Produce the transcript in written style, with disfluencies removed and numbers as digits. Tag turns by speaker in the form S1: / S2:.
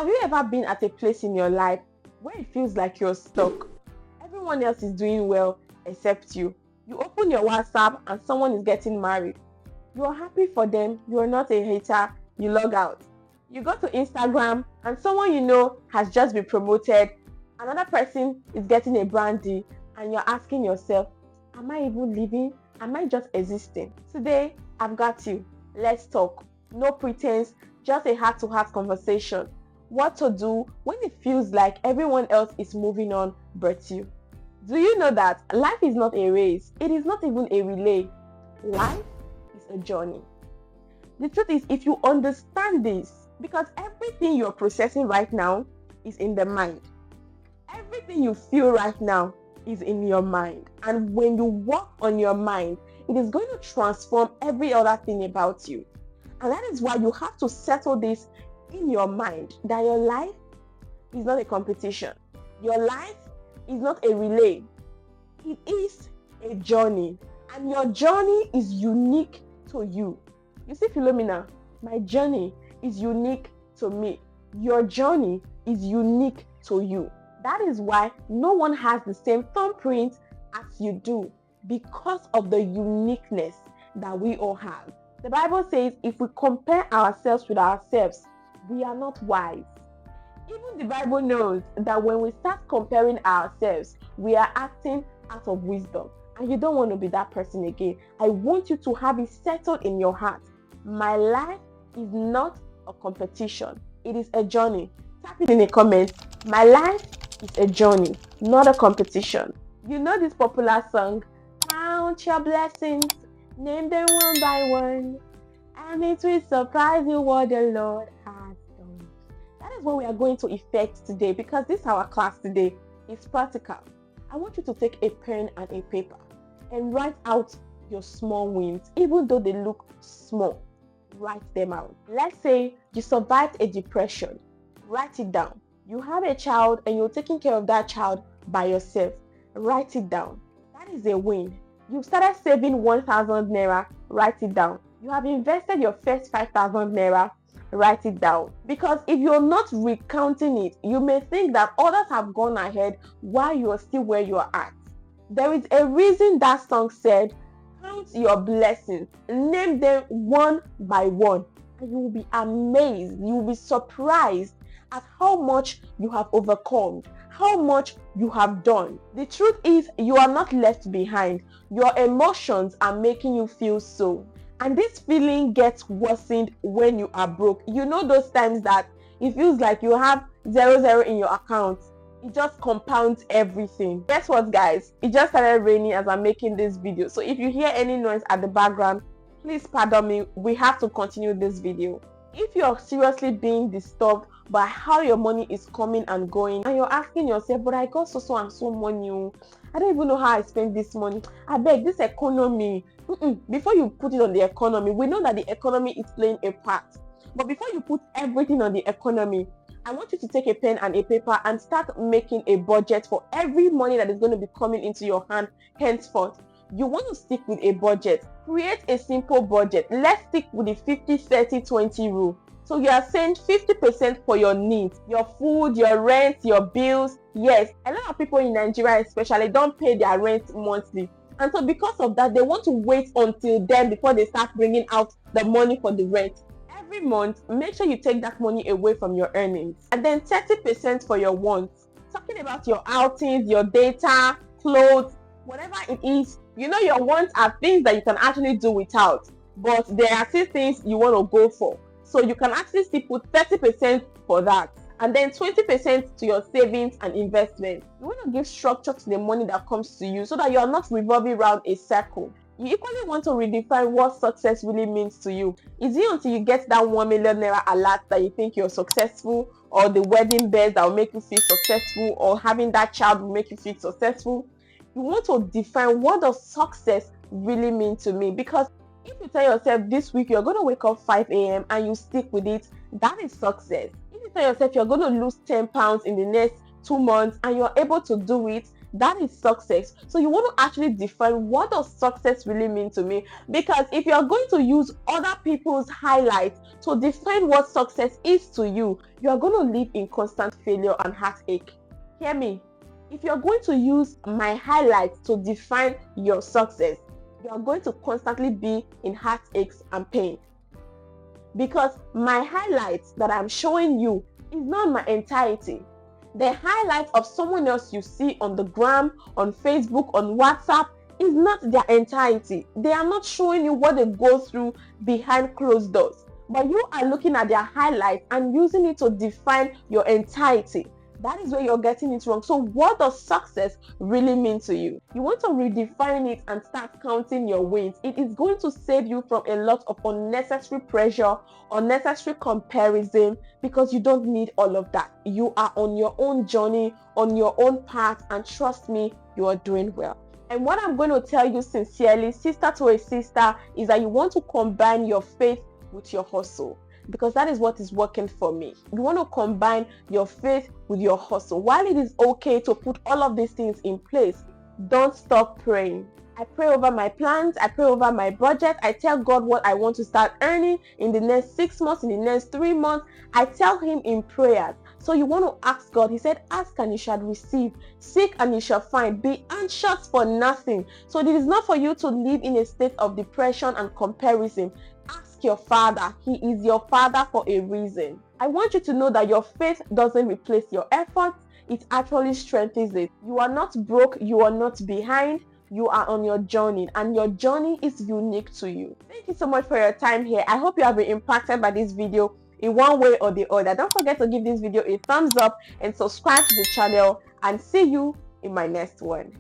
S1: Have you ever been at a place in your life where it feels like you're stuck? Everyone else is doing well except you. You open your WhatsApp and someone is getting married. You are happy for them, you are not a hater, you log out. You go to Instagram and someone you know has just been promoted, another person is getting a brand deal, and you're asking yourself, am I even living? Am I just existing? Today, I've got you. Let's talk. No pretense, just a heart-to-heart conversation. What to do when it feels like everyone else is moving on but you. Do you know that life is not a race? It is not even a relay. Life is a journey. The truth is, if you understand this, because everything you're processing right now is in the mind. Everything you feel right now is in your mind. And when you work on your mind, it is going to transform every other thing about you. And that is why you have to settle this in your mind, that your life is not a competition. Your life is not a relay. It is a journey. And your journey is unique to you. You see, Philomena, my journey is unique to me. Your journey is unique to you. That is why no one has the same thumbprint as you do, because of the uniqueness that we all have. The Bible says if we compare ourselves with ourselves, we are not wise. Even the Bible knows that when we start comparing ourselves, we are acting out of wisdom. And you don't want to be that person again. I want you to have it settled in your heart. My life is not a competition. It is a journey. Type it in the comments. My life is a journey, not a competition. You know this popular song, count your blessings, name them one by one, and it will surprise you what the Lord has done. That is what we are going to effect today, because this our class today is practical. I want you to take a pen and a paper and write out your small wins, even though they look small. Write them out. Let's say you survived a depression. Write it down. You have a child and you're taking care of that child by yourself. Write it down. That is a win. You've started saving 1,000 naira. Write it down. You have invested your first 5,000 naira. Write it down. Because if you're not recounting it, you may think that others have gone ahead while you're still where you're at. There is a reason that song said, count your blessings, name them one by one, and you will be amazed, you will be surprised at how much you have overcome, how much you have done. The truth is, you are not left behind. Your emotions are making you feel so. And this feeling gets worsened when you are broke. You know those times that it feels like you have 0 in your account. It just compounds everything. Guess what, guys? It just started raining as I'm making this video. So if you hear any noise at the background, please pardon me. We have to continue this video. If you're seriously being disturbed by how your money is coming and going, and you're asking yourself, but I got so and so money, I don't even know how I spend this money. I beg, this economy. Before you put it on the economy, we know that the economy is playing a part. But before you put everything on the economy, I want you to take a pen and a paper and start making a budget for every money that is going to be coming into your hand henceforth. You want to stick with a budget. Create a simple budget. Let's stick with the 50-30-20 rule. So you are saying 50% for your needs, your food, your rent, your bills. Yes, a lot of people in Nigeria especially don't pay their rent monthly. And so because of that, they want to wait until then before they start bringing out the money for the rent. Every month, make sure you take that money away from your earnings. And then 30% for your wants. Talking about your outings, your data, clothes, whatever it is. You know your wants are things that you can actually do without. But there are still things you want to go for. So you can actually still put 30% for that. And then 20% to your savings and investments. You want to give structure to the money that comes to you so that you are not revolving around a circle. You equally want to redefine what success really means to you. Is it until you get that 1 million naira alert that you think you're successful, or the wedding bells that will make you feel successful, or having that child will make you feel successful? You want to define what does success really mean to me, because if you tell yourself this week you're going to wake up 5 a.m. and you stick with it, that is success. If you tell yourself you're going to lose 10 pounds in the next 2 months and you're able to do it, That is success. So you want to actually define, what does success really mean to me? Because if you are going to use other people's highlights to define what success is to you, you are going to live in constant failure and heartache. Hear me. If you're going to use my highlights to define your success, you are going to constantly be in heartaches and pain. Because my highlights that I'm showing you is not my entirety. The highlights of someone else you see on the gram, on Facebook, on WhatsApp is not their entirety. They are not showing you what they go through behind closed doors. But you are looking at their highlights and using it to define your entirety. That is where you're getting it wrong. So what does success really mean to you? You want to redefine it and start counting your wins. It is going to save you from a lot of unnecessary pressure, unnecessary comparison, because you don't need all of that. You are on your own journey, on your own path, and trust me, you are doing well. And what I'm going to tell you sincerely, sister to a sister, is that you want to combine your faith with your hustle, because that is what is working for me. You want to combine your faith with your hustle. While it is okay to put all of these things in place, don't stop praying. I pray over my plans. I pray over my budget. I tell God what I want to start earning in the next 6 months, in the next 3 months. I tell him in prayers. So you want to ask God. He said, ask and you shall receive. Seek and you shall find. Be anxious for nothing. So it is not for you to live in a state of depression and comparison. Ask your Father. He is your Father for a reason. I want you to know that your faith doesn't replace your efforts. It actually strengthens it. You are not broke. You are not behind. You are on your journey, and your journey is unique to you. Thank you so much for your time here. I hope you have been impacted by this video in one way or the other. Don't forget to give this video a thumbs up and subscribe to the channel, and see you in my next one.